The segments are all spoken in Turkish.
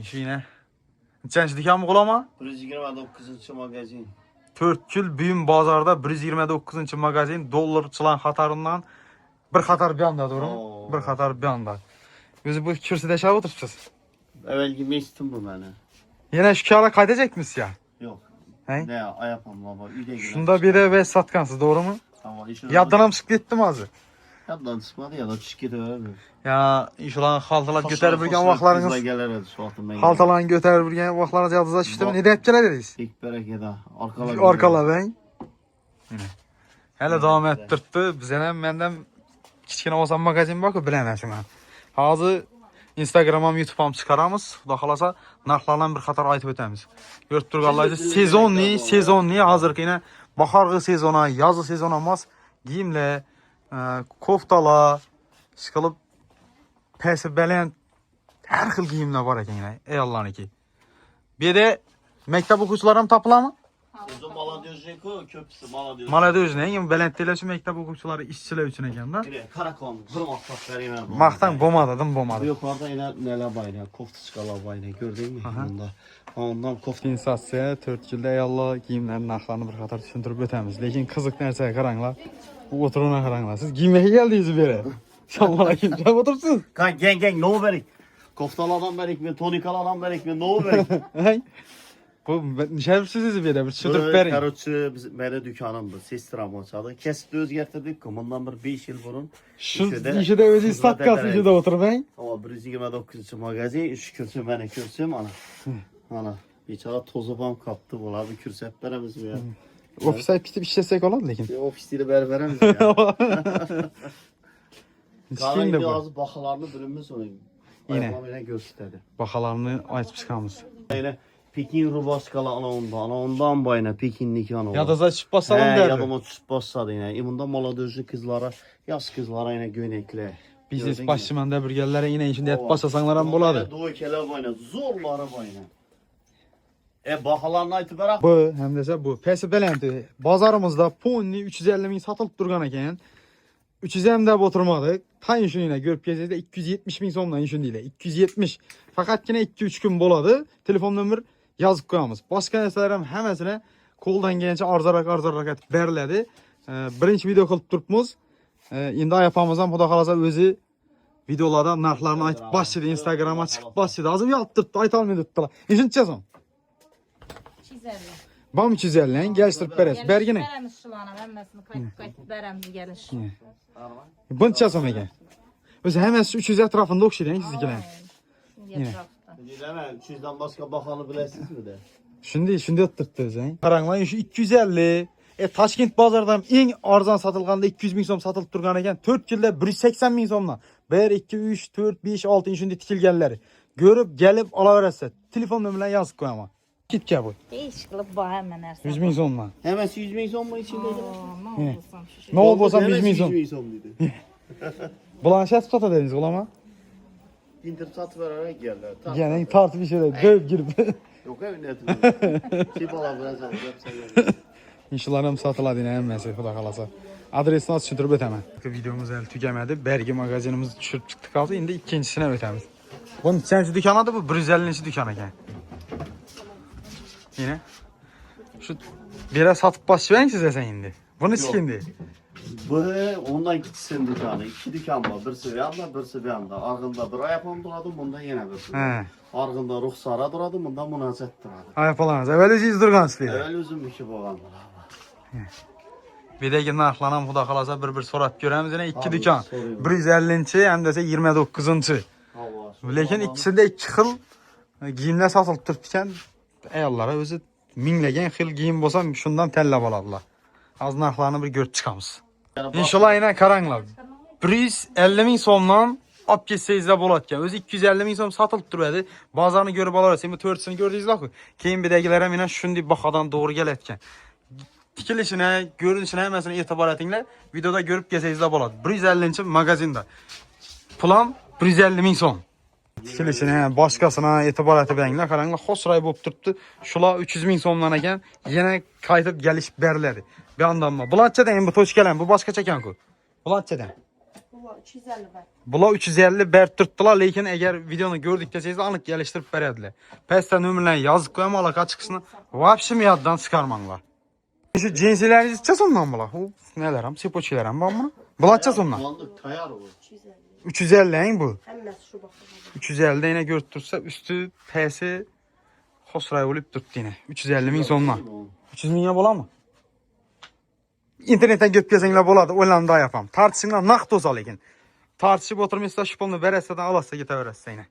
Şu yine. Nechanchi dükkan mı kulama? 129 magazin. 4 yıl büyüm bazarda 129 magazin dollar çılan xatarından bir xatar bir anda doğru? Bir xatar bir anda. Özü bu kürsüde yaşab oturibsiz. Evvelki mestim bu məni. Yine şu kağıda kaydedecekmiş ya. Yok. He? Ne yapam baba? Şunda bir de ve satkansız doğru mu? Tamam. Yaddanam çıkıp gittim azı. Yaddan çıkmadı ya da çıkıp gidiyor. Ya inşallah xaltalar götürüp bilgen vaxtlarınız. Xaltalarını götürüp bilgen vaxtlarınız yadınıza düştü mü? Ne deyip gelediniz? İlk berekede. Arkalar. Arkala ben. Hele devam ettirdi. Bize menden kiçkine olsan magazin bakıp bilemezsin ha. Hazır Instagram'am, YouTube'am çıkaramız. Xuda xalasa narxlardan bir xatar aytib ötemiz. Görüp turğanlaydı. Sezonli hazır yine baharğı sezona, yazı sezona mas giyimle, koftala, sıkılıp pesi belen her xil giyimle var eken yine. Ey Allah'ın ki. Bir de mektep okucularım tapıla mı? Özü Maladözcü köprüsü Maladözcü. Maladözcü ne? Belentdeler şu mektep okucuları işçiler üçün eken da. Karakon, kırmak vereyim. Maktan bomadadım bomada. Yukarıda yine neler bayna, kofta çıkalar bayna gördün mü? Ondan kofta. Sensasiya 4 yılda ey Allah giyimlərin narxlarını bir xatar düşündürüb ötəmiz. Lekin qızıq nərsəyə qaranglar. Bu oturuna qaranglar. Siz giyməyə gəldiniz belə. Şalmana kimsə otursunuz. Kan gen ne verik? Koftalardan verik mi, tonikalardan verik mi, ne verik? Hey. Bu şərifsiz belə bir çıdırıb verin. Karıçı mənim dükkanımdır. Sestiram açadı. Kesip özgertirdik. Bundan bir 5 yıl burun. Şu işi də özü statkası işi də oturub hey. Ama 129 magazin, şu kürsü beni kürsüm ana. Ana. Biçara tozubam kaptı bu abi kürseplerimiz mi ya? Ofisə pitib işləsək olar lekin. Ofisleri berberemiz ya. Kana İşin də indi bu. azı baxalarını bölünmüş onu. Yine. Ayaqlarını göstərdi. Baxalarını açıb çıxamız. Yine Pekin rubaskalı ondan bayına Pekinlik ana. Yadaza çıxıb basalım dərdi. Yadıma düşüb bassadı yine. Bunda Maladözlü kızlara, yaz kızlara yine göynəklər. Biznes başçımanda bir gəllərə yine işində et basasanlar boladı. Doğu kelə bayına, zorları bayına. Baxalarını aytıb bərək. Bu, həm də bu. Pəsi beləndi. Bazarımızda ponni 350 min satılıb durğan eken. 350 də oturmadı. Tan işinə görüb gezəcəkdə 270 min somla işin deyilə. 270. Fakat yine 2-3 gün boladı. Telefon nömrə yazıb qoyamız. Başqa nəsələrim həməsinə koldan gəlincə arzaraq bərlədi. Birinci video qılıb durubmuz. İndi yapamızdan bu da xalasa özü videolarda narxlarını aytıb başladı. Instagrama çıxıb başladı. Azım yaptırdı. Ayt almayı tutdular. İşin çəsən. 250. Bam 250'nin gəlişdirib bərəs. Bərginə. Bərəmiz şulana, məmməsini qayıt bərəmiz gəliş. Bunu çəsən əgər. Özü həməsi 300 ətrafında oxşayır, sizgilən. Yine. Dinləmə, 300-dən başqa baxanı biləsiniz mi də? Şimdi ötdürdü özü. Qaranlayın şu 250. Taşkent bazardan en arzan satılğanda 200 min som satılıb durğan eken 4 ildə 180 min somla. 1, 2, 3, 4, 5, 6 şimdi tikilgənləri. Görüb gəlib ala verəsə. Telefon nömrəni yazıb qoyama. Git gəl bu. Değiş qılıb bax həmən hər 100 min somla. Həməsi 100 min son mu içindeydi? Nə olursan şu. Ne oldu 100 min som. 100 min son dedi. Blanşet sata dediniz ulama. İndir satı vererek geldiler. Yani tartı bir şeyler döv girip. Yok evin etmiyor. Şey bala biraz alacağım sen yani. İnşalarım satıladı yine emmesi xuda qalasa. Adresini az sütürüb ötəmə. Videomuz əl tügəmədi. Bərgi magazinimizi düşürüb çıxdıq qaldı. İndi ikincisinə ötəmiz. Bunun içəncə dükanadır bu 150-ci dükan ekan. Yine. Şu birə satıb baş verin sizə sən indi. Bunu sikindi. Bu ondan gitsin dükkanı. 2 dükkan var. Birisi bir yanda, birisi bir yanda. Argında bir ayapam duradım, bunda yine birisi. He. Argında ruhsara duradım, bunda münacət duradım. Ay falanız. Əvvəli siz durğan istəyir. Evvel üzüm işi boğandır. Bir də ki narxlanan xuda qalasa bir sorat görəmiz yine 2 Abi, dükan. soruyorum. 150-ci, həm də 29-cu. Lekin ikisi de 2 xil giyimlər satılıb turubkən ayollara özü minləgən xil giyim bolsa şundan təlləb alarlar. Az narxlarını bir görüb çıxamız. İnşallah yine karanglar. 150 min somdan ap geçsəyizdə bolatken. Özü 250 min som satılıb durubədi. Bazarını görüb alarsan bu 4'sünü gördünüz axı. Keyin bir dəqiqələrə minə şundi baxadan doğru gəl etkən. Tikilişinə, görünüşünə həməsinə etibar etinlər. Videoda görüb geçsəyizdə bolat. 150-ci magazinda. Plan 150 min som. Tikilişinə, başqasına etibar etib ənglər. Karanglar xosray bob turubdu. Şula 300 min somdan ekan yenə qayıtıb gəliş bərlədi. Bir andanma. Bulatçadan bu toç gələn, bu başqa çəkən ku. Bulatçadan. Bula 250 var. Bula 350 bert tutdular, lekin eğer videonu gördük deseniz anlık geliştirip verediler. Pəstən nömrələrini yazıb qoyam, alaq açıqsını vapşı mi yaddan çıxarmanlar. Şu cinsiləriniz içəcəs ondan bula? O nələrim, sipoçilərəm var mı? Bulacağız ondan. Kullandık tayar bu. 250. 350'yin bu. Hemmesi şu bakımda. 350 yine götürsə üstü pəsi xosray olub durdu yine. 350 min sonuna. 300 minya bola mı? İnternetten göp gezənlər boladı, oylanı da yapam. Tartışınlar naqd olsa lekin. Tartışıb oturmuşsa şipolunu verəsədən alasa getə verəsə yine.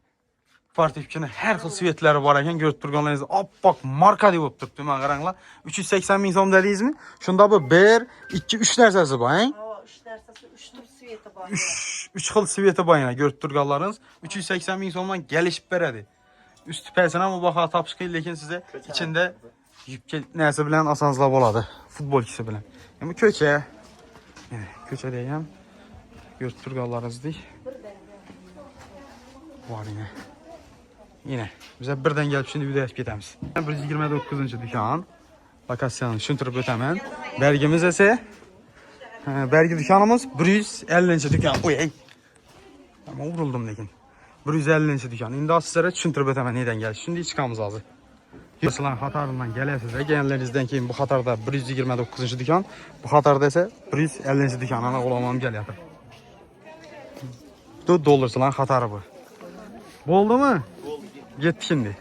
Partikçinin hər xil svetləri var ekan, görüb turğanlarınız bak marka deyib durdu mən qaranlar. 380 min son dediniz mi? Şunda bu 1, 2, 3 nərsəsi var, hein? Hava 3 dersesi 3 tür siviyeti var. 3 xil sveti bayına görüb turğanlarınız 380 min sondan gəlişib verədi. Üstü pərsənə ama baxa tapışqı lekin sizə içində yükə nəsə bilən asansla boladı. Futbol kisi bilən. Yəni köçə. Yəni köçə deyəm. Görüb turğanlarınızdır. Var yine. Yine bize birden gelip şimdi video açıp gedəmiz. 129-cu dükan. Lokasiyanı şunturub ötəmən. Bərgimiz ise bərgi dükanımız 150-ci dükan. Oy ey. Ama vuruldum lekin. 150-ci dükan. İndi sizlərə şunturub ötəmən neden gəlir? Şimdi çıxamız azı. Yuslan Xatarından gələsiz. Gələnlərinizdən keyin bu Xatarda 129-cu dükan. Bu Xatarda ise 150-ci dükanına olamam gəl yatır. $4 lan Xatarı bu. Oldu mu? Gitti şimdi.